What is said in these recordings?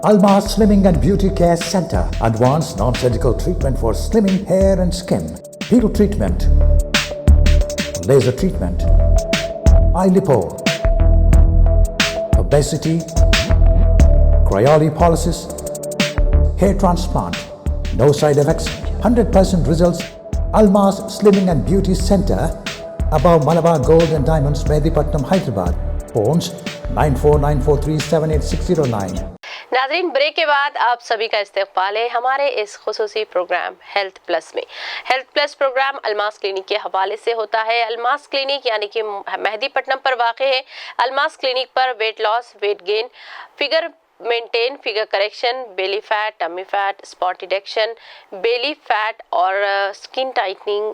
Almas Slimming and Beauty Care Center. Advanced non-surgical treatment for slimming hair and skin. Peel treatment. Laser treatment. Eye lipo. Obesity. Cryolipolysis. Hair transplant. No side effects. 100% results. Almas Slimming and Beauty Center. Above Malabar Gold and Diamonds, Mehdipatnam, Hyderabad. Phones 9494378609. नाज़रीन, break के बाद आप सभी का इस्तकबाल है हमारे इस खुसूसी प्रोग्राम हेल्थ प्लस में। Health plus program Almas clinic के हवाले से होता है। अलमास क्लिनिक यानी कि मेहदीपट्टनम पर वाक़ है। अलमास क्लिनिक पर weight loss, weight gain, figure maintain, figure correction, belly fat, tummy fat, spot reduction, belly fat और स्किन टाइटनिंग,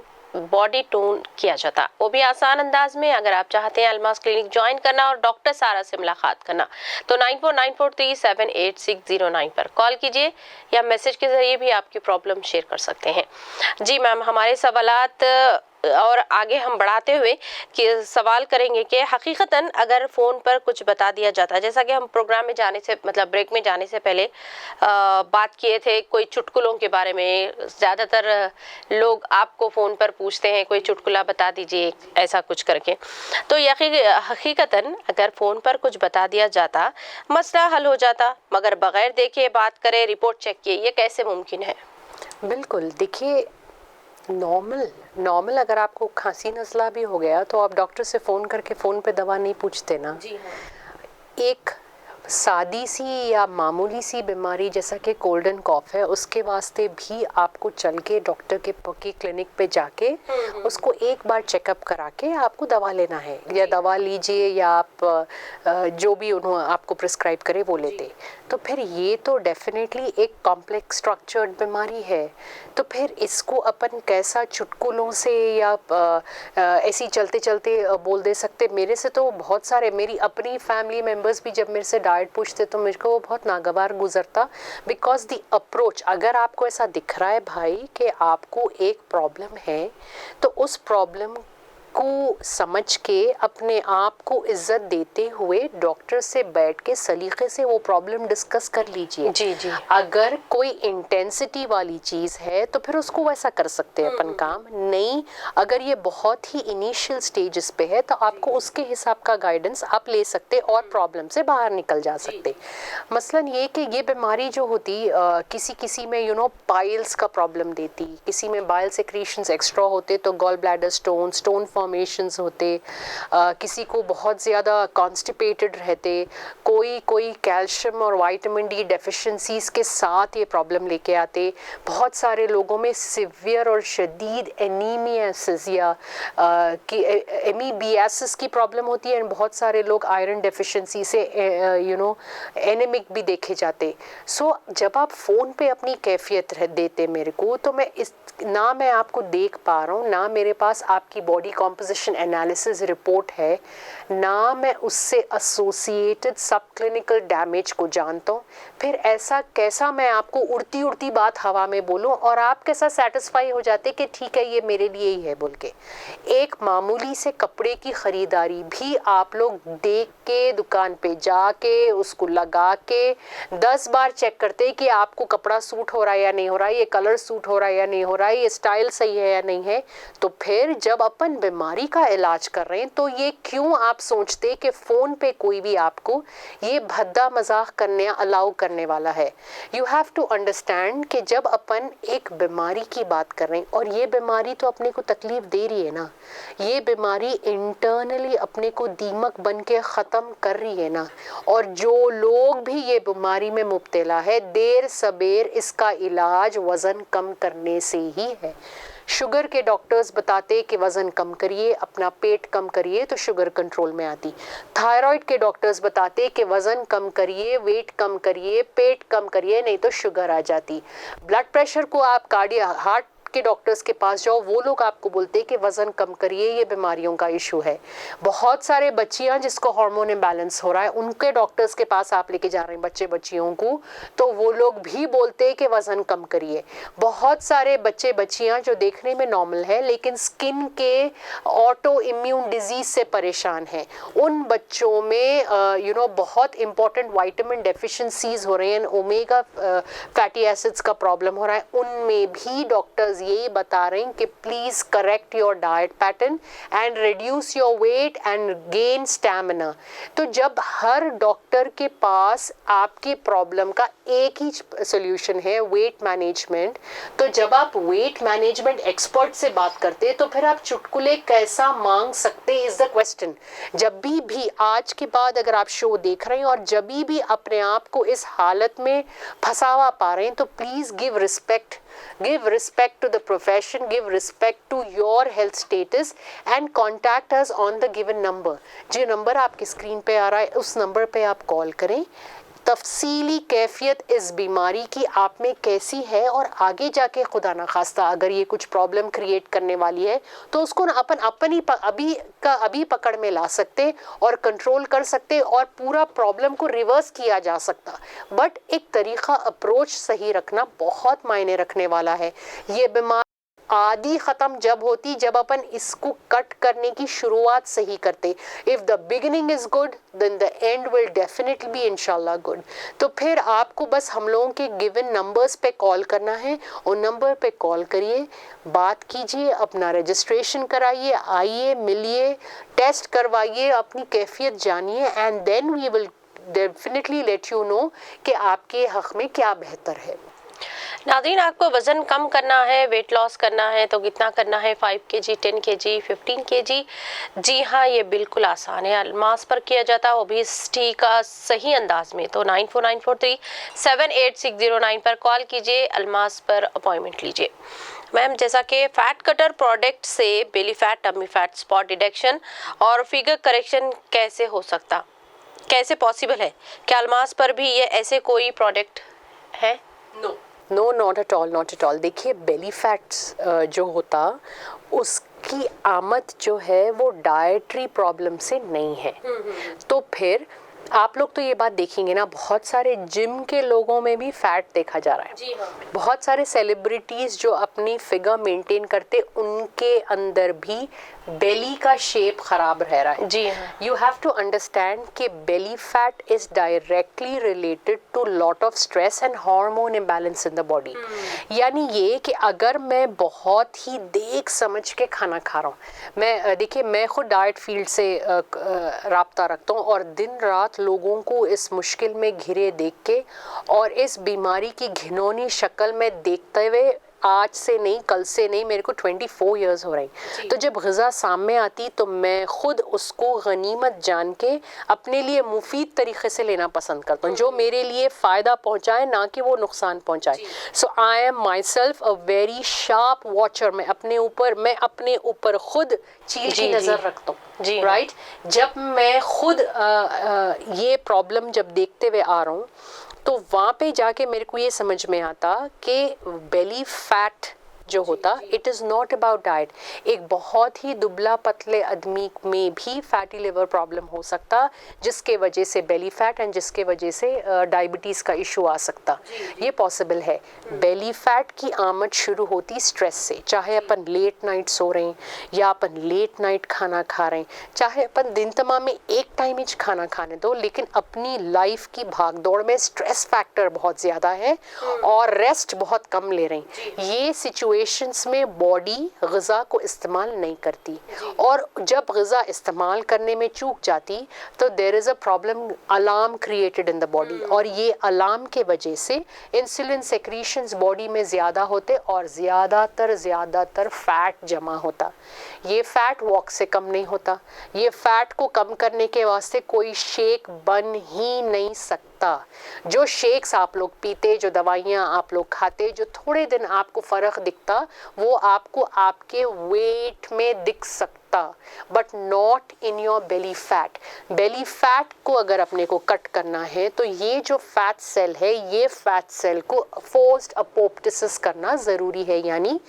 बॉडी टोन किया जाता, वो भी आसान अंदाज में। अगर आप चाहते हैं अलमास क्लिनिक ज्वाइन करना और डॉक्टर सारा से मुलाकात करना तो 9494378609 पर कॉल कीजिए या मैसेज के ज़रिए भी आपकी प्रॉब्लम शेयर कर सकते हैं। जी मैम, हमारे सवालात और आगे हम बढ़ाते हुए कि सवाल करेंगे कि हकीकतन अगर फ़ोन पर कुछ बता दिया जाता है, जैसा कि हम प्रोग्राम में जाने से मतलब ब्रेक में जाने से पहले बात किए थे कोई चुटकुलों के बारे में। ज़्यादातर लोग आपको फ़ोन पर पूछते हैं कोई चुटकुला बता दीजिए ऐसा कुछ करके। तो हकीकतन अगर फ़ोन पर कुछ बता दिया जाता मसला हल हो जाता, मगर बग़ैर देखे बात करे, रिपोर्ट चेक किए, ये कैसे मुमकिन है? बिल्कुल, देखिए नॉर्मल अगर आपको खांसी नज़ला भी हो गया तो आप डॉक्टर से फ़ोन करके फ़ोन पे दवा नहीं पूछते ना। जी हाँ। एक सादी सी या मामूली सी बीमारी जैसा कि कोल्ड एंड कॉफ है, उसके वास्ते भी आपको चल के डॉक्टर के क्लिनिक पे जाके उसको एक बार चेकअप करा के आपको दवा लेना है, या दवा लीजिए या आप जो भी उन्होंने आपको प्रिस्क्राइब करे वो लेते। तो फिर ये तो डेफिनेटली एक कॉम्प्लेक्स स्ट्रक्चर्ड बीमारी है। तो फिर इसको अपन कैसा चुटकुलों से या ऐसी चलते चलते बोल दे सकते। मेरे से तो बहुत सारे, मेरी अपनी फैमिली मेम्बर्स भी जब मेरे से डाइट पूछते तो मेरे को वो बहुत नागवार गुजरता, बिकॉज द अप्रोच, अगर आपको ऐसा दिख रहा है भाई कि आपको एक प्रॉब्लम है तो उस प्रॉब्लम को समझ के अपने आप को इज्जत देते हुए डॉक्टर से बैठ के सलीके से वो प्रॉब्लम डिस्कस कर लीजिए। जी जी। अगर कोई इंटेंसिटी वाली चीज़ है तो फिर उसको वैसा कर सकते हैं अपन काम। नहीं, अगर ये बहुत ही इनिशियल स्टेजेस पे है तो आपको उसके हिसाब का गाइडेंस आप ले सकते और प्रॉब्लम से बाहर निकल जा सकते। मसलन ये कि ये बीमारी जो होती किसी में पाइल्स का प्रॉब्लम देती, किसी में बाइल सेक्रीशंस एक्स्ट्रा होते तो गॉल ब्लैडर स्टोन फॉर्मेशंस होते, किसी को बहुत ज़्यादा कॉन्स्टिपेटेड रहते, कोई कैल्शियम और विटामिन डी डेफिशिएंसीज के साथ ये प्रॉब्लम लेके आते। बहुत सारे लोगों में सिवियर और शदीद एनीमियासिस या एमीबियासिस की प्रॉब्लम होती है, एंड बहुत सारे लोग आयरन डेफिशिएंसी से एनीमिक भी देखे जाते। सो जब आप फ़ोन पे अपनी कैफियत देते मेरे को, तो ना मैं आपको देख पा रहा हूँ, ना मेरे पास आपकी बॉडी कॉम्पोजिशन एनालिसिस रिपोर्ट है, ना मैं उससे एसोसिएटेड सब क्लिनिकल डैमेज को जानता हूँ। फिर ऐसा कैसा मैं आपको उड़ती बात हवा में बोलूँ और आप कैसा सेटिस्फाई हो जाते कि ठीक है ये मेरे लिए ही है बोल के। एक मामूली से कपड़े की ख़रीदारी भी आप लोग देख के दुकान पे जाके उसको लगा के 10 बार चेक करते कि आपको कपड़ा सूट हो रहा है या नहीं हो रहा है, ये कलर सूट हो रहा है या नहीं हो रहा है, ये स्टाइल सही है या नहीं है। तो फिर जब अपन बीमारी का इलाज कर रहे हैं तो ये क्यों आप सोचते कि फ़ोन पे कोई भी आपको ये भद्दा मजाक करने अलाउ करने वाला है। यू हैव टू अंडरस्टैंड कि जब अपन एक बीमारी की बात कर रहे हैं और ये बीमारी तो अपने को तकलीफ दे रही है ना, ये बीमारी इंटरनली अपने को दीमक बन के ख़त्म कर रही है ना, और जो लोग भी ये बीमारी में मुब्तला है देर सबेर इसका इलाज वज़न कम करने से ही है। शुगर के डॉक्टर्स बताते कि वज़न कम करिए, अपना पेट कम करिए तो शुगर कंट्रोल में आती। थायराइड के डॉक्टर्स बताते कि वज़न कम करिए, वेट कम करिए, पेट कम करिए, नहीं तो शुगर आ जाती। ब्लड प्रेशर को आप के डॉक्टर्स के पास जाओ, वो लोग आपको बोलते हैं कि वज़न कम करिए, ये बीमारियों का इशू है। बहुत सारे बच्चियां जिसको हार्मोन इम्बैलेंस हो रहा है, उनके डॉक्टर्स के पास आप लेके जा रहे हैं बच्चे बच्चियों को, तो वो लोग भी बोलते हैं कि वज़न कम करिए। बहुत सारे बच्चे बच्चियां जो देखने में नॉर्मल है लेकिन स्किन के ऑटो इम्यून डिजीज से परेशान हैं, उन बच्चों में बहुत इंपॉर्टेंट विटामिन डेफिशिएंसीज हो रहे हैं, ओमेगा फैटी एसिड्स का प्रॉब्लम हो रहा है, उनमें भी डॉक्टर्स यही बता रहे हैं कि please correct your diet pattern and reduce your weight and gain stamina. तो जब हर डॉक्टर के पास आपकी प्रॉब्लम का एक ही सोल्यूशन है, वेट मैनेजमेंट, तो जब आप वेट मैनेजमेंट एक्सपर्ट से बात करते हैं तो फिर आप चुटकुले कैसा मांग सकते इज द क्वेश्चन। जब भी आज के बाद अगर आप शो देख रहे हैं और जब भी अपने आप को इस हालत में फंसावा पा रहे हैं, तो please give respect to the profession, give respect to your health status and contact us on the given number। जो नंबर आपकी स्क्रीन पे आ रहा है उस नंबर पे आप कॉल करें। तफसीली कैफियत इस बीमारी की आप में कैसी है और आगे जाके खुदा ना खास्ता अगर ये कुछ प्रॉब्लम क्रिएट करने वाली है तो उसको ना अपन अभी पकड़ में ला सकते और कंट्रोल कर सकते और पूरा प्रॉब्लम को रिवर्स किया जा सकता। बट एक तरीका अप्रोच सही रखना बहुत मायने रखने वाला है। ये बीमारी आदि ख़त्म जब होती जब अपन इसको कट करने की शुरुआत सही करते। If the beginning is good then the end will definitely be इंशाल्लाह गुड। तो फिर आपको बस हम लोगों के गिवन नंबर्स पे कॉल करना है, उन नंबर पे कॉल करिए, बात कीजिए, अपना रजिस्ट्रेशन कराइए, आइए मिलिए, टेस्ट करवाइए, अपनी कैफियत जानिए and then we will definitely let you know कि आपके हक़ में क्या बेहतर है। नाज़रीन, आपको वज़न कम करना है, वेट लॉस करना है तो कितना करना है? 5 kg, 10 kg, 15 kg? जी हाँ, ये बिल्कुल आसान है। अल्मास पर किया जाता है ओबेसिटी का सही अंदाज में। तो 9494378609 पर कॉल कीजिए, अल्मास पर अपॉइंटमेंट लीजिए। मैम, जैसा कि फैट कटर प्रोडक्ट से belly fat, tummy fat, spot detection और फिगर करेक्शन कैसे हो सकता, कैसे पॉसिबल है? क्या अल्मास पर भी ये ऐसे कोई प्रोडक्ट है? No, not at all. देखिए, बेली फैट्स जो होता उसकी आमद जो है वो डाइटरी प्रॉब्लम से नहीं है। तो फिर आप लोग तो ये बात देखेंगे ना, बहुत सारे जिम के लोगों में भी फैट देखा जा रहा है। जी हाँ। बहुत सारे सेलिब्रिटीज जो अपनी फिगर मेंटेन करते उनके अंदर भी बेली का शेप खराब रह रहा है। जी हाँ। यू हैव टू अंडरस्टैंड कि belly fat is directly related to lot of stress and hormone imbalance in the body. यानी ये कि अगर मैं बहुत ही देख समझ के खाना खा रहा हूँ, देखिए मैं खुद डाइट फील्ड से राब्ता रखता हूँ और दिन रात लोगों को इस मुश्किल में घिरे देख के और इस बीमारी की घिनौनी शक्ल में देखते हुए, आज से नहीं कल से नहीं, मेरे को 24 इयर्स हो रहे हैं। तो जब ग़िज़ा सामने आती तो मैं खुद उसको गनीमत जान के अपने लिए मुफीद तरीके से लेना पसंद करता हूँ, जो मेरे लिए फ़ायदा पहुँचाए ना कि वो नुकसान पहुँचाए। So I am myself a very sharp watcher. मैं अपने ऊपर खुद चील की नज़र रखता हूँ। राइट, जब मैं खुद ये प्रॉब्लम जब देखते हुए आ रहा हूँ तो वहाँ पे जाके मेरे को ये समझ में आता कि बेली फैट जो होता it is not about diet. एक बहुत ही दुबला पतले आदमी में भी फैटी लिवर प्रॉब्लम हो सकता, जिसके वजह से बेली फैट एंड जिसके वजह से डायबिटीज़ का इशू आ सकता। ये पॉसिबल है। बेली फैट की आमद शुरू होती स्ट्रेस से, चाहे अपन लेट नाइट सो रहे हैं या अपन लेट नाइट खाना खा रहे हैं, चाहे अपन दिन तमाम में एक टाइम ही खाना खाने दो, लेकिन अपनी लाइफ की भागदौड़ में स्ट्रेस फैक्टर बहुत ज़्यादा है और रेस्ट बहुत कम ले रहे हैं। ये सिचुएशंस में बॉडी ग़िज़ा को इस्तेमाल नहीं करती और जब ग़िज़ा इस्तेमाल करने में चूक जाती तो there is a problem, alarm created in the body, और ये अलार्म के वजह से इंसुलिन सेक्रीशंस बॉडी में ज़्यादा होते और ज़्यादातर फैट जमा होता। ये फैट वॉक से कम नहीं होता। ये फैट को कम करने के वास्ते कोई शेक बन ही नहीं सकता। जो शेक्स आप लोग पीते, जो दवाइयाँ आप लोग खाते, जो थोड़े दिन आपको फ़र्क दिखता, वो आपको आपके वेट में दिख सकता सकता, but not in your belly fat. Belly fat को अगर अपने को कट करना है तो ये जो फैट सेल है, ये फैट सेल को फोर्स्ड अपोप्टोसिस करना ज़रूरी है, यानी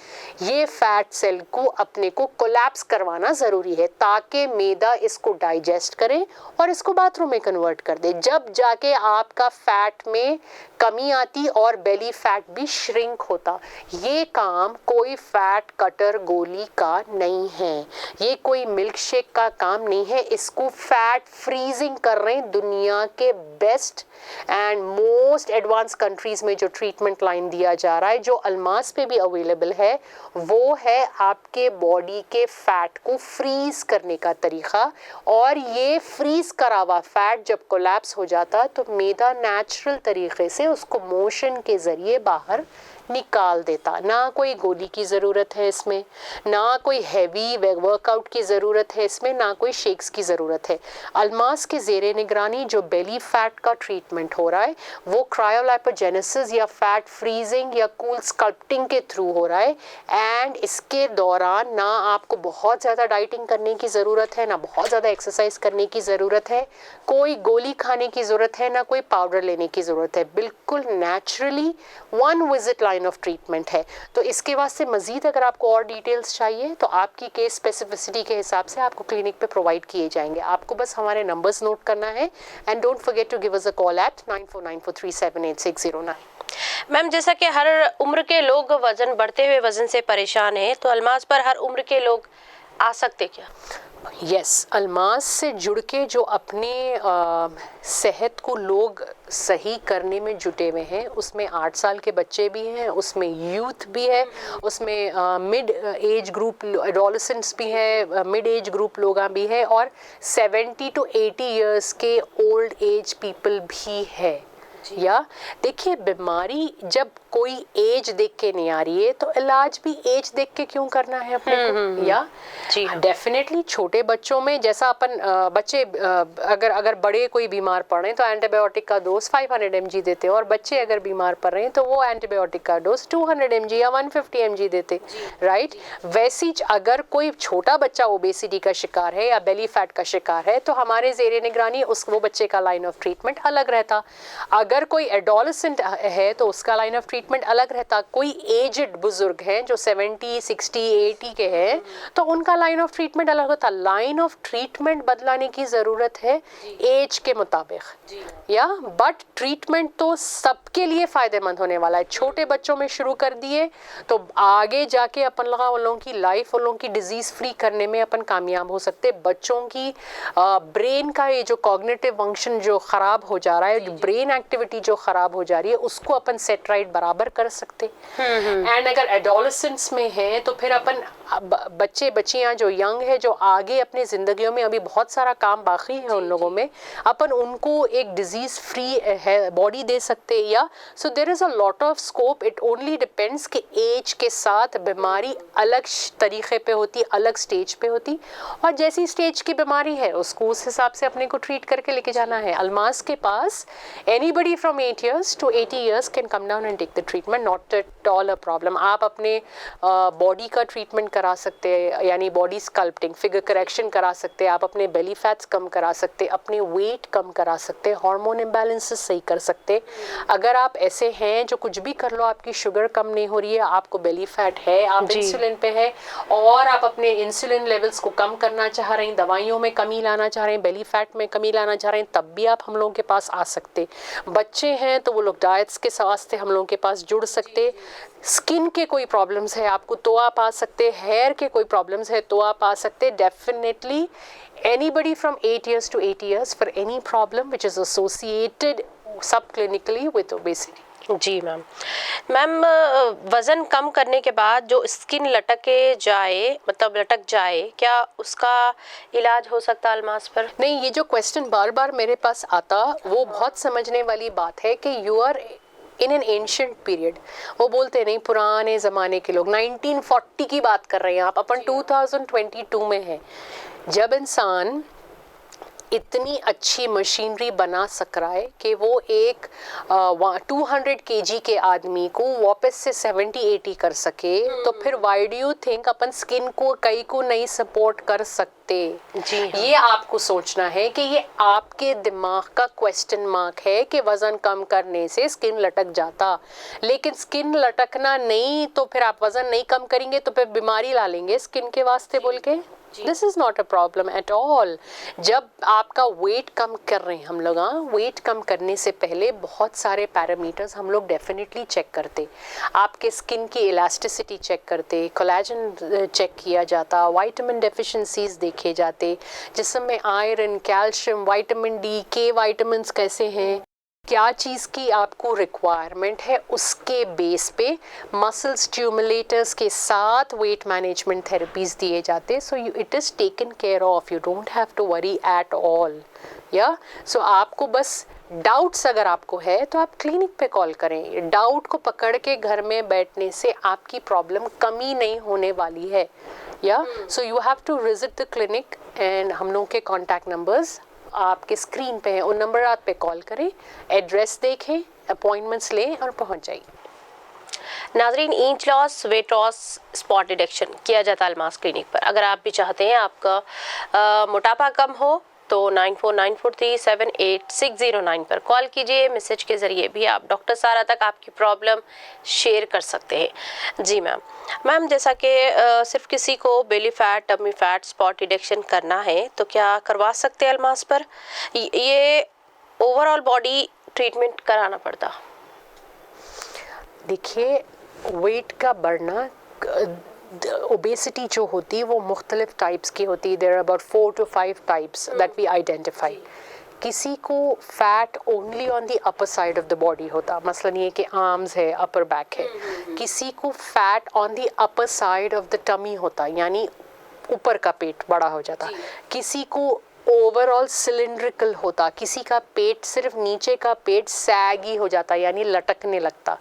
ये फैट सेल को अपने को कोलैप्स करवाना ज़रूरी है ताकि मैदा इसको डाइजेस्ट करे और इसको बाथरूम में कन्वर्ट कर दे। जब जाके आपका फैट में कमी आती और बेली फैट भी श्रिंक होता। ये काम कोई फैट कटर गोली का नहीं है, ये कोई मिल्क शेक का काम नहीं है। इसको फैट फ्रीजिंग कर रहे हैं दुनिया के best and most advance countries में जो ट्रीटमेंट लाइन दिया जा रहा है, जो अल्मास पे भी अवेलेबल है, वो है आपके बॉडी के फैट को फ्रीज करने का तरीका। और ये फ्रीज करा हुआ फैट जब कोलैप्स हो जाता तो मैदा नेचुरल तरीके से उसको मोशन के जरिए बाहर निकाल देता। ना कोई गोली की ज़रूरत है इसमें, ना कोई हैवी वर्कआउट की ज़रूरत है इसमें, ना कोई शेक्स की ज़रूरत है। अल्मास के ज़ेरे निगरानी जो बेली फैट का ट्रीटमेंट हो रहा है वो क्रायोलाइपोजेनेसिस या फैट फ्रीजिंग या कूल स्कल्पटिंग के थ्रू हो रहा है। एंड इसके दौरान ना आपको बहुत ज़्यादा डाइटिंग करने की ज़रूरत है, ना बहुत ज़्यादा एक्सरसाइज करने की ज़रूरत है, कोई गोली खाने की ज़रूरत है, ना कोई पाउडर लेने की ज़रूरत है। बिल्कुल naturally one visit line of treatment है। तो इसके वास्ते मजीद अगर आपको और डिटेल्स चाहिए तो आपकी केस स्पेसिफिसिटी के हिसाब से आपको क्लिनिक पे प्रोवाइड किए जाएंगे। आपको बस हमारे नंबर्स नोट करना है and don't forget to give us a call at 9494378609। Ma'am, जैसा कि हर उम्र के लोग वजन बढ़ते हुए वजन से परेशान हैं, तो अल्मास पर हर उम्र के लोग आ सकते क्या? यस, अल्मास से जुड़ के जो अपने सेहत को लोग सही करने में जुटे हुए हैं, उसमें 8 साल के बच्चे भी हैं, उसमें यूथ भी है, उसमें मिड एज ग्रुप एडोलेसेंट्स भी है, मिड एज ग्रुप लोग भी है, और 70 to 80 इयर्स के ओल्ड एज पीपल भी है। या देखिए, बीमारी जब कोई एज देख के नहीं आ रही है तो इलाज भी एज देख के क्यों करना है अपने को? या जी डेफिनेटली छोटे बच्चों में जैसा अपन बच्चे अगर बड़े कोई बीमार पड़ रहे हैं तो एंटीबायोटिक का डोज 500 mg देते हैं, और बच्चे अगर बीमार पड़ रहे हैं तो वो एंटीबायोटिक का डोज 200 mg या 150 mg देते, राइट? वैसी अगर कोई छोटा बच्चा ओबेसिटी का शिकार है या बेली फैट का शिकार है तो हमारे जेरे निगरानी वो बच्चे का लाइन ऑफ ट्रीटमेंट अलग रहता। अगर कोई एडोलेसेंट है तो उसका लाइन ऑफ ट्रीटमेंट अलग रहता। कोई एजड बुजुर्ग हैं जो 70, 60, 80 के हैं तो उनका लाइन ऑफ ट्रीटमेंट अलग होता। लाइन ऑफ ट्रीटमेंट बदलाने की ज़रूरत है एज के मुताबिक, या बट ट्रीटमेंट तो सबके लिए फ़ायदेमंद होने वाला है। छोटे बच्चों में शुरू कर दिए तो आगे जाके अपन लोगों की लाइफ, उन लोगों की डिजीज़ फ्री करने में अपन कामयाब हो सकते। बच्चों की ब्रेन का ये जो कॉग्निटिव फंक्शन जो ख़राब हो जा रहा है, ब्रेन एक्टिविटी जो ख़राब हो जा रही है, उसको अपन सेट राइट बराबर कर सकते। एंड अगर एडोलेसेंट्स में है तो फिर अपन बच्चे बच्चियां जो यंग है, जो आगे अपने ज़िंदगियों में अभी बहुत सारा काम बाकी है उन लोगों में, अपन उनको एक डिजीज़ फ्री है बॉडी दे सकते। Yeah so there is a lot of scope. It only depends कि एज के साथ बीमारी अलग तरीके पे होती, अलग स्टेज पे होती, और जैसी स्टेज की बीमारी है उसको उस हिसाब से अपने को ट्रीट करके लेके जाना है। अल्मास के पास anybody from 8 years to 80 years can come down and take the treatment, not at all a problem. आप अपने बॉडी का ट्रीटमेंट करा सकते हैं, यानी बॉडी स्कल्पटिंग, फिगर करेक्शन करा सकते हैं, आप अपने बेली फैट्स कम करा सकते, अपने वेट कम करा सकते, हार्मोन इम्बैलेंसेस सही कर सकते। अगर आप ऐसे हैं जो कुछ भी कर लो आपकी शुगर कम नहीं हो रही है, आपको बेली फैट है, आप इंसुलिन पे है और आप अपने इंसुलिन लेवल्स को कम करना चाह रहे हैं, दवाइयों में कमी लाना चाह रहे हैं, बेली फैट में कमी लाना चाह रहे हैं, तब भी आप हम लोगों के पास आ सकते। बच्चे हैं तो वो लोग डाइट्स के वास्ते हम लोगों के पास जुड़ सकते। स्किन के कोई प्रॉब्लम्स है आपको तो आप आ सकते, हेयर के कोई प्रॉब्लम्स है तो आप आ सकते। Definitely anybody from 8 years to 80 years for any problem which is associated subclinically with obesity. जी मैम। वज़न कम करने के बाद जो स्किन लटक जाए, क्या उसका इलाज हो सकता है अल्मास पर? नहीं, ये जो क्वेश्चन बार बार मेरे पास आता वो बहुत समझने वाली बात है कि you are in an ancient period. वो बोलते नहीं, पुराने ज़माने के लोग 1940 की बात कर रहे हैं आप, अपन 2022 में हैं, जब इंसान इतनी अच्छी मशीनरी बना सक रहा है कि वो एक 200 kg के आदमी को वापस से 70-80 कर सके, तो फिर why do you think upon skin को कई को नहीं सपोर्ट कर सकते? जी हाँ। ये आपको सोचना है कि ये आपके दिमाग का क्वेश्चन मार्क है कि वजन कम करने से स्किन लटक जाता, लेकिन स्किन लटकना नहीं तो फिर आप वजन नहीं कम करेंगे तो फिर बीमारी ला लेंगे स्किन के वास्ते बोल के। This is not a problem at all. जब आपका वेट कम कर रहे हैं हम लोग, वेट कम करने से पहले बहुत सारे पैरामीटर्स हम लोग डेफिनेटली चेक करते। आपके स्किन की इलास्टिसिटी चेक करते, कोलेजन चेक किया जाता, विटामिन डेफिशिएंसीज देखे जाते, जिसमें आयरन, कैल्शियम, विटामिन डी के विटामिन्स कैसे हैं, क्या चीज़ की आपको रिक्वायरमेंट है, उसके बेस पे मसल स्टिमुलेटर्स के साथ वेट मैनेजमेंट थेरेपीज़ दिए जाते। So it is taken care of, you don't have to worry at all. Yeah so आपको बस डाउट्स अगर आपको है तो आप क्लिनिक पे कॉल करें। डाउट को पकड़ के घर में बैठने से आपकी प्रॉब्लम कमी नहीं होने वाली है। Yeah so you have to visit the clinic and हम लोगों के कॉन्टैक्ट नंबर्स आपके स्क्रीन पे हैं, उन नंबर आप पे कॉल करें, एड्रेस देखें, अपॉइंटमेंट्स लें और पहुंच जाइए। नाजरीन, inch loss, weight loss, spot detection किया जाता है अल्मास क्लिनिक पर। अगर आप भी चाहते हैं आपका मोटापा कम हो तो 9494378609 पर कॉल कीजिए। मैसेज के ज़रिए भी आप डॉक्टर सारा तक आपकी प्रॉब्लम शेयर कर सकते हैं। जी मैम, जैसा कि सिर्फ किसी को belly fat, tummy fat, spot detection करना है तो क्या करवा सकते हैं अल्मास पर? ये ओवरऑल बॉडी ट्रीटमेंट कराना पड़ता? देखिए, वेट का बढ़ना, ओबेसिटी जो होती है वो मुख्तलिफ टाइप्स की होती है। There are about 4 to 5 types that we identify. किसी को fat only on the upper side of the body होता, मसलन ये कि आर्म्स है, अपर बैक है। किसी को fat on the upper side of the tummy होता, यानी ऊपर का पेट बड़ा हो जाता। किसी को ओवरऑल सिलिंड्रिकल होता, किसी का पेट सिर्फ नीचे का पेट सैगी हो जाता यानी लटकने लगता।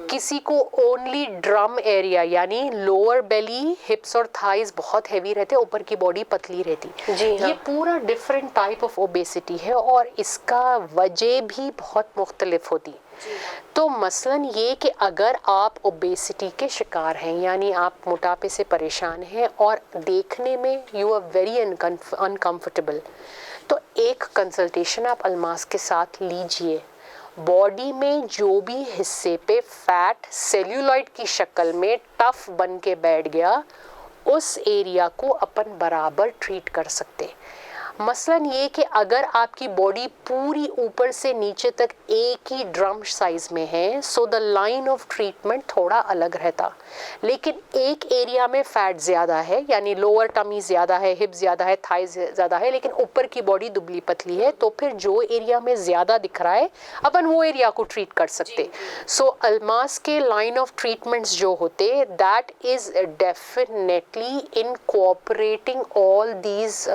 किसी को ओनली ड्रम एरिया यानी लोअर बेली, हिप्स और थाइज बहुत हैवी रहते, ऊपर की बॉडी पतली रहती। जी हाँ। ये पूरा डिफरेंट टाइप ऑफ ओबेसिटी है और इसका वजह भी बहुत मुख्तलिफ होती। तो मसलन ये कि अगर आप ओबेसिटी के शिकार हैं यानी आप मोटापे से परेशान हैं और देखने में यू आर वेरी अनकंफर्टेबल, तो एक कंसल्टेशन आप अल्मास के साथ लीजिए। बॉडी में जो भी हिस्से पे फैट सेल्यूलॉइड की शक्ल में टफ बन के बैठ गया, उस एरिया को अपन बराबर ट्रीट कर सकते। मसलन ये कि अगर आपकी बॉडी पूरी ऊपर से नीचे तक एक ही ड्रम साइज में है, सो द लाइन ऑफ ट्रीटमेंट थोड़ा अलग रहता। लेकिन एक एरिया में फैट ज़्यादा है यानी लोअर टमी ज़्यादा है, हिप ज़्यादा है, थाई ज़्यादा है, लेकिन ऊपर की बॉडी दुबली पतली है, तो फिर जो एरिया में ज़्यादा दिख रहा है अपन वो एरिया को ट्रीट कर सकते। सो अल्मास के लाइन ऑफ ट्रीटमेंट्स जो होते, that is definitely incorporating all these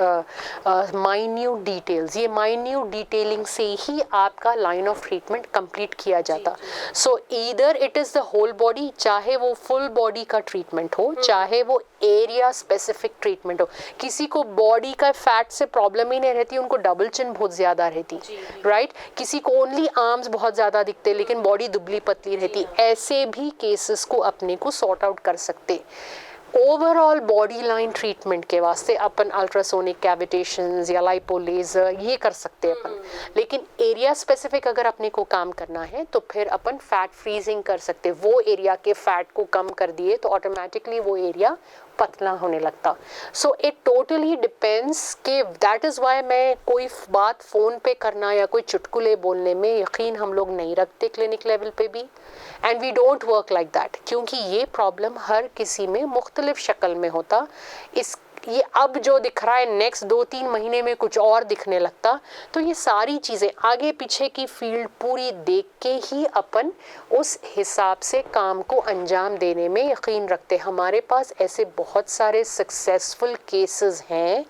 minute details. ये माइन्यूट डिटेलिंग से ही आपका लाइन ऑफ ट्रीटमेंट कंप्लीट किया जाता। So either it is the whole body, चाहे वो फुल बॉडी का ट्रीटमेंट हो, चाहे वो एरिया स्पेसिफिक ट्रीटमेंट हो। किसी को बॉडी का फैट से प्रॉब्लम ही नहीं रहती, उनको डबल चिन बहुत ज़्यादा रहती, राइट। किसी को ओनली आर्म्स बहुत ज़्यादा दिखते लेकिन बॉडी दुबली पतली रहती। ऐसे भी केसेस को अपने को सॉर्ट आउट कर सकते। ओवरऑल बॉडी लाइन ट्रीटमेंट के वास्ते अपन अल्ट्रासोनिक कैविटेशंस या लाइपो लेज़र ये कर सकते हैं अपन। लेकिन एरिया स्पेसिफिक अगर अपने को काम करना है तो फिर अपन फैट फ्रीजिंग कर सकते। वो एरिया के फैट को कम कर दिए तो ऑटोमेटिकली वो एरिया पतला होने लगता। सो इट टोटली डिपेंड्स कि दैट इज़ वाई मैं कोई बात फ़ोन पे करना या कोई चुटकुले बोलने में यकीन हम लोग नहीं रखते क्लिनिक लेवल पे भी, and we don't work like that, क्योंकि ये प्रॉब्लम हर किसी में मुख्तलिफ शक्ल में होता। ये अब जो दिख रहा है नेक्स्ट 2-3 महीने में कुछ और दिखने लगता। तो ये सारी चीज़ें आगे पीछे की फील्ड पूरी देख के ही अपन उस हिसाब से काम को अंजाम देने में यकीन रखते। हमारे पास ऐसे बहुत सारे सक्सेसफुल केसेस हैं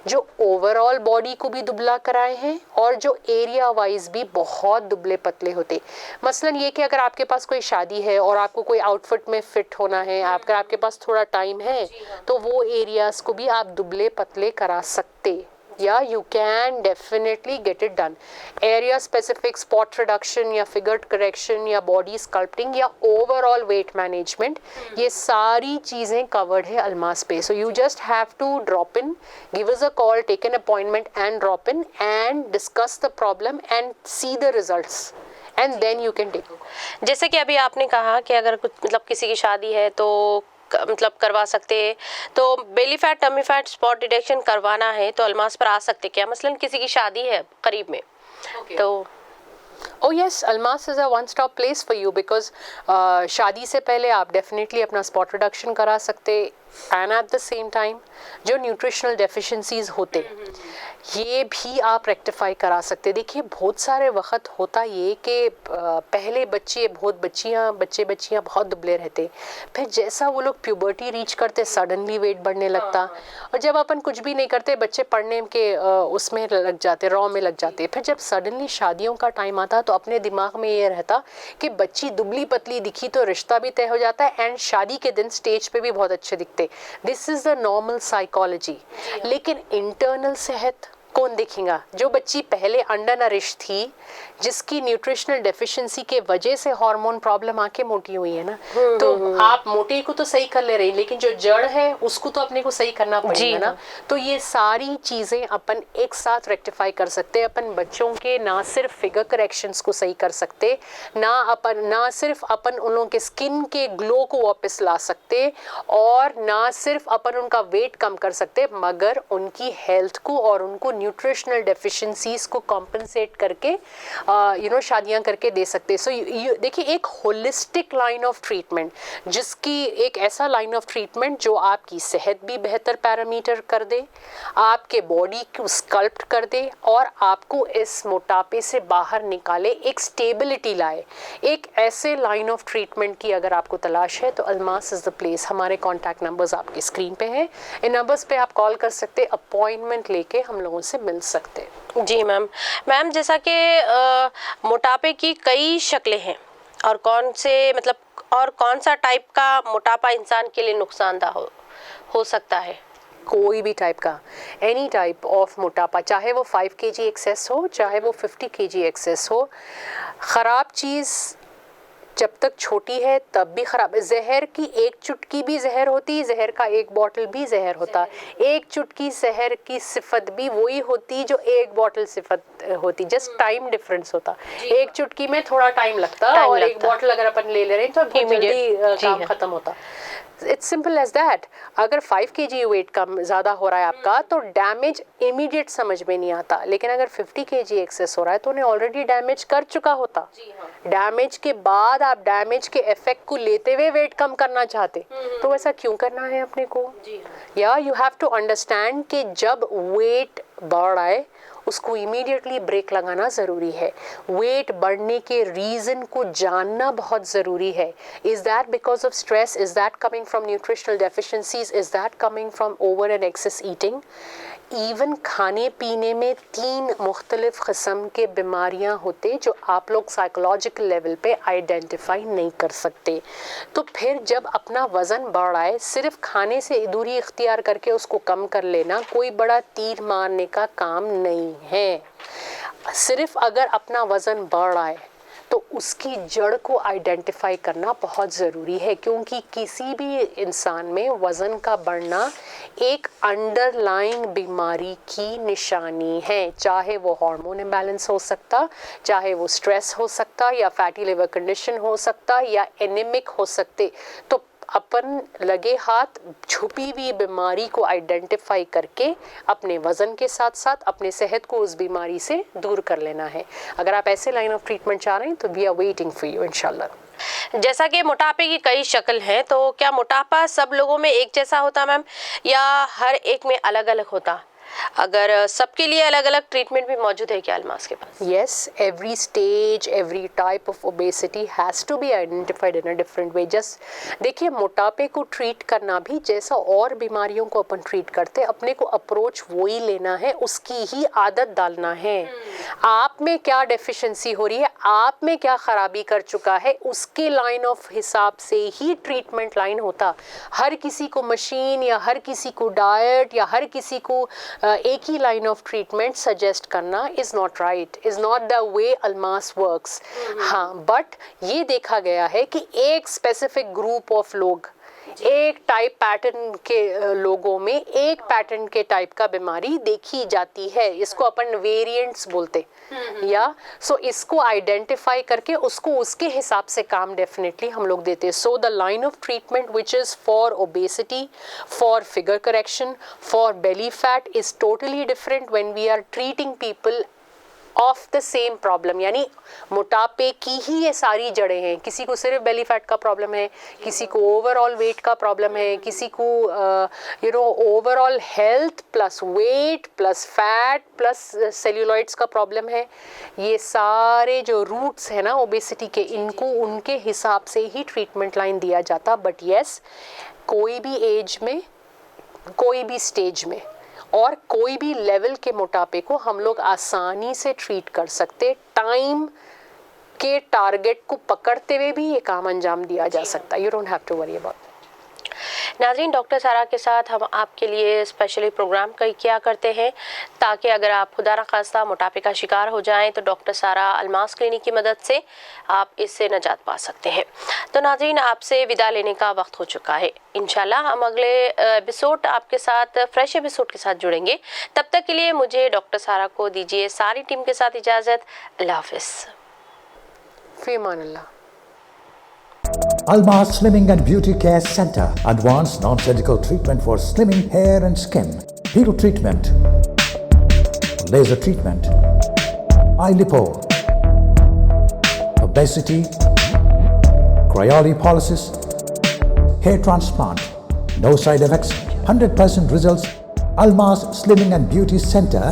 जो ओवरऑल बॉडी को भी दुबला कराए हैं और जो एरिया वाइज भी बहुत दुबले पतले होते। मसलन ये कि अगर आपके पास कोई शादी है और आपको कोई आउटफिट में फिट होना है, अगर आपके पास थोड़ा टाइम है तो वो एरियाज़ को भी आप दुबले पतले करा सकते, Yeah, you can definitely get it done. Area specific spot reduction या figure correction या body sculpting या overall weight management, ये सारी चीज़ें covered है अल्मास पे. So you just have to drop in, give us a call, take an appointment and drop in and discuss the problem and see the results. And then you can take a call. जैसे कि अभी आपने कहा कि अगर कुछ मतलब किसी की शादी है तो मतलब करवा सकते हैं, तो belly fat, tummy fat, spot detection करवाना है तो अल्मास पर आ सकते क्या? मसलन किसी की शादी है करीब में, तो Oh yes, Almas is a one-stop place for you because शादी से पहले आप definitely अपना spot reduction करा सकते and at the same time जो nutritional deficiencies होते ये भी आप रेक्टिफाई करा सकते. देखिए बहुत सारे वक्त होता ये कि पहले बच्चे बच्चियाँ बहुत दुबले रहते, फिर जैसा वो लोग प्यूबर्टी रीच करते सडनली वेट बढ़ने लगता, और जब अपन कुछ भी नहीं करते बच्चे पढ़ने के उसमें लग जाते, रॉ में लग जाते. फिर जब सडनली शादियों का टाइम आता तो अपने दिमाग में ये रहता कि बच्ची दुबली पतली दिखी तो रिश्ता भी तय हो जाता है एंड शादी के दिन स्टेज पे भी बहुत अच्छे दिखते. This is the normal psychology. लेकिन इंटरनल सेहत कौन देखेगा? जो बच्ची पहले अंडर नरिश थी, जिसकी न्यूट्रिशनल डेफिशिएंसी के वजह से हार्मोन प्रॉब्लम आके मोटी हुई है ना, तो आप मोटे को तो सही कर ले रहे हैं लेकिन जो जड़ है उसको तो अपने को सही करना पड़ेगा ना. तो ये सारी चीज़ें अपन एक साथ रेक्टिफाई कर सकते हैं. अपन बच्चों के ना सिर्फ फिगर करेक्शंस को सही कर सकते, ना सिर्फ अपन उन लोगों के स्किन के ग्लो को वापस ला सकते, और ना सिर्फ अपन उनका वेट कम कर सकते, मगर उनकी हेल्थ को और उनको न्यूट्रिशनल डेफिशिएंसीज को कॉम्पनसेट करके शादियां करके दे सकते. सो देखिए एक होलिस्टिक लाइन ऑफ ट्रीटमेंट, जिसकी एक ऐसा लाइन ऑफ ट्रीटमेंट जो आपकी सेहत भी बेहतर पैरामीटर कर दे, आपके बॉडी को स्कल्प्ट कर दे और आपको इस मोटापे से बाहर निकाले, एक स्टेबिलिटी लाए. एक ऐसे लाइन ऑफ ट्रीटमेंट की अगर आपको तलाश है तो अल्मास इज़ द प्लेस. हमारे कॉन्टैक्ट नंबर्स आपकी स्क्रीन पे है, इन नंबर्स पे आप कॉल कर सकते, अपॉइंटमेंट लेके हम लोगों से मिल सकते. जी मैम जैसा कि मोटापे की कई शक्लें हैं, और कौन सा टाइप का मोटापा इंसान के लिए नुकसानदाह हो सकता है? कोई भी टाइप का, एनी टाइप ऑफ मोटापा, चाहे वो 5 kg एक्सेस हो, चाहे वो 50 kg एक्सेस हो. ख़राब चीज़ जब तक छोटी है तब भी ख़राब. जहर की एक चुटकी भी जहर होती, जहर का एक बॉटल भी जहर होता. एक चुटकी जहर की सिफत भी वही होती जो एक बॉटल सिफत होती, जस्ट टाइम डिफरेंस होता. एक चुटकी में थोड़ा टाइम लगता और एक बॉटल अगर अपन ले रहे हैं तो जल्दी काम ख़त्म होता. It's simple as that. अगर 5 kg वेट कम ज़्यादा हो रहा है आपका तो डैमेज इमीडिएट समझ में नहीं आता, लेकिन अगर 50 kg एक्सेस हो रहा है तो उन्हें ऑलरेडी डैमेज कर चुका होता. डैमेज के बाद आप डैमेज के इफेक्ट को लेते हुए वेट कम करना चाहते, तो ऐसा क्यों करना है अपने को? या यू हैव टू अंडरस्टैंड कि जब वेट बढ़ आए उसको इमीडिएटली ब्रेक लगाना ज़रूरी है. वेट बढ़ने के रीज़न को जानना बहुत ज़रूरी है. Is that because of stress? Is that coming from nutritional deficiencies? Is that coming from over and excess eating? Even खाने पीने में 3 मुख्तलिफ क़िस्म के बीमारियां होते जो आप लोग साइकोलॉजिकल लेवल पे आइडेंटिफाई नहीं कर सकते. तो फिर जब अपना वज़न बढ़ आए, सिर्फ खाने से दूरी इख्तियार करके उसको कम कर लेना कोई बड़ा तीर मारने का काम नहीं है. सिर्फ अगर अपना वज़न बढ़ आए तो उसकी जड़ को आइडेंटिफाई करना बहुत ज़रूरी है, क्योंकि किसी भी इंसान में वज़न का बढ़ना एक अंडरलाइंग बीमारी की निशानी है. चाहे वो हार्मोन इम्बैलेंस हो सकता, चाहे वो स्ट्रेस हो सकता, या फैटी लिवर कंडीशन हो सकता, या एनीमिक हो सकते. तो अपन लगे हाथ छुपी हुई बीमारी को आइडेंटिफाई करके अपने वज़न के साथ साथ अपने सेहत को उस बीमारी से दूर कर लेना है. अगर आप ऐसे लाइन ऑफ ट्रीटमेंट चाह रहे हैं तो we are waiting for you इंशाल्लाह. जैसा कि मोटापे की कई शक्ल हैं, तो क्या मोटापा सब लोगों में एक जैसा होता मैम, या हर एक में अलग अलग होता? अगर सबके लिए अलग अलग ट्रीटमेंट भी मौजूद है क्या अल्मास के पास? Yes, every stage, every type of obesity has to be identified in a different way. Just देखिए मोटापे को ट्रीट करना भी जैसा और बीमारियों को अपन ट्रीट करते हैं, अपने को अप्रोच वही लेना है, उसकी ही आदत डालना है. आप में क्या डेफिशिएंसी हो रही है, आप में क्या खराबी कर चुका है, उसके लाइन ऑफ हिसाब से ही ट्रीटमेंट लाइन होता. हर किसी को मशीन या हर किसी को डाइट या हर किसी को एक ही लाइन ऑफ ट्रीटमेंट सजेस्ट करना is not right, is not the way Almas works. हाँ, बट ये देखा गया है कि एक स्पेसिफिक ग्रुप ऑफ लोग, एक टाइप पैटर्न के लोगों में एक पैटर्न के टाइप का बीमारी देखी जाती है, इसको अपन वेरिएंट्स बोलते या सो इसको आइडेंटिफाई करके उसको उसके हिसाब से काम डेफिनेटली हम लोग देते हैं। So the line of treatment which is for obesity, for figure correction, for belly fat is totally different when we are treating people of the same problem. यानी मोटापे की ही ये सारी जड़ें हैं, किसी को सिर्फ बेली फैट का प्रॉब्लम है, किसी को ओवरऑल वेट का प्रॉब्लम है, किसी को overall health plus weight plus fat plus celluloids का प्रॉब्लम है। ये सारे जो रूट्स हैं ना ओबेसिटी के, इनको उनके हिसाब से ही ट्रीटमेंट लाइन दिया जाता। बट येस, कोई भी एज में, कोई भी स्टेज में और कोई भी लेवल के मोटापे को हम लोग आसानी से ट्रीट कर सकते। टाइम के टारगेट को पकड़ते हुए भी ये काम अंजाम दिया जा सकता है। You don't have to worry about. नाज़रीन, डॉक्टर सारा के साथ हम आपके लिए स्पेशली प्रोग्राम किया करते हैं ताकि अगर आप खुदा न खास्ता मोटापे का शिकार हो जाएं तो डॉक्टर सारा अल्मास क्लिनिक की मदद से आप इससे निजात पा सकते हैं। तो नाज़रीन, आपसे विदा लेने का वक्त हो चुका है। इंशाल्लाह हम अगले एपिसोड आपके साथ फ्रेश एपिसोड के साथ जुड़ेंगे। तब तक के लिए मुझे डॉक्टर सारा को दीजिए सारी टीम के साथ इजाज़त। अल्लाह हाफिज़। फ़ी अमान अल्लाह। Almas Slimming and Beauty Care Center. Advanced non-surgical treatment for slimming hair and skin. Peel treatment. Laser treatment. Eye lipo. Obesity. Cryolipolysis. Hair transplant. No side effects. 100% results. Almas Slimming and Beauty Center.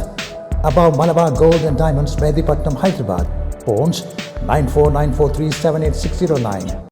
Above Malabar Gold and Diamonds, Medipatnam, Hyderabad. Phones 9494378609.